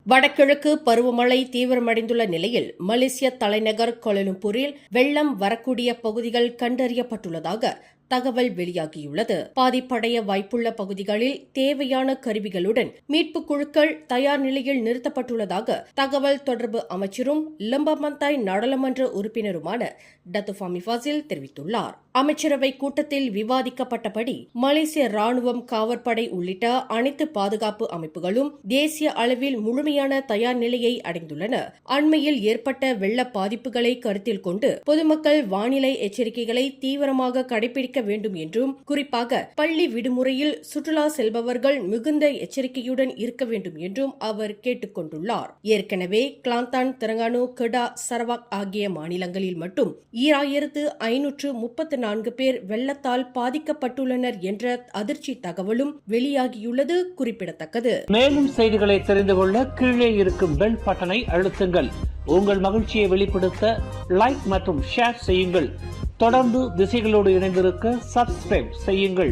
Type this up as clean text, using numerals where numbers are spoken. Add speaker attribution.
Speaker 1: வடகிழக்கு பருவமழை தீவிரமடைந்துள்ள நிலையில் மலேசிய தலைநகர் கோலாலம்பூரில் வெள்ளம் வரக்கூடிய பகுதிகள் கண்டறியப்பட்டுள்ளதாக தகவல் வெளியாகியுள்ளது. பாதிப்படைய வாய்ப்புள்ள பகுதிகளில் தேவையான கருவிகளுடன் மீட்புக் குழுக்கள் தயார் நிலையில் நிறுத்தப்பட்டுள்ளதாக தகவல் தொடர்பு அமைச்சரும் லம்பமந்தாய் நாடாளுமன்ற உறுப்பினருமான டத்து ஃபாமி ஃபாசில் தெரிவித்துள்ளார். அமைச்சரவை கூட்டத்தில் விவாதிக்கப்பட்டபடி மலேசிய ராணுவம், காவற்படை உள்ளிட்ட அனைத்து பாதுகாப்பு அமைப்புகளும் தேசிய அளவில் முழுமையான தயார் நிலையை அடைந்துள்ளன. அண்மையில் ஏற்பட்ட வெள்ள பாதிப்புகளை கருத்தில் கொண்டு பொதுமக்கள் வானிலை எச்சரிக்கைகளை தீவிரமாக கடைபிடிக்க வேண்டும் என்றும், குறிப்பாக பள்ளி விடுமுறையில் சுற்றுலா செல்பவர்கள் மிகுந்த எச்சரிக்கையுடன் இருக்க வேண்டும் என்றும் அவர் கேட்டுக் கொண்டுள்ளார். ஏற்கனவே கிளாந்தான், தெலங்கானா, கெடா, சரவாக் ஆகிய மாநிலங்களில் மட்டும் 2534 பேர் வெள்ளத்தால் பாதிக்கப்பட்டுள்ளனர் என்ற அதிர்ச்சி தகவலும் வெளியாகியுள்ளது குறிப்பிடத்தக்கது.
Speaker 2: மேலும் செய்திகளை தெரிந்து கொள்ள கீழே இருக்கும் பெல் பட்டனை அழுத்துங்கள். உங்கள் மகிழ்ச்சியை வெளிப்படுத்த லைக் மற்றும் ஷேர் செய்யுங்கள். தொடர்ந்து திசைகளோடு இணைந்திருக்க சப்ஸ்கிரைப் செய்யுங்கள்.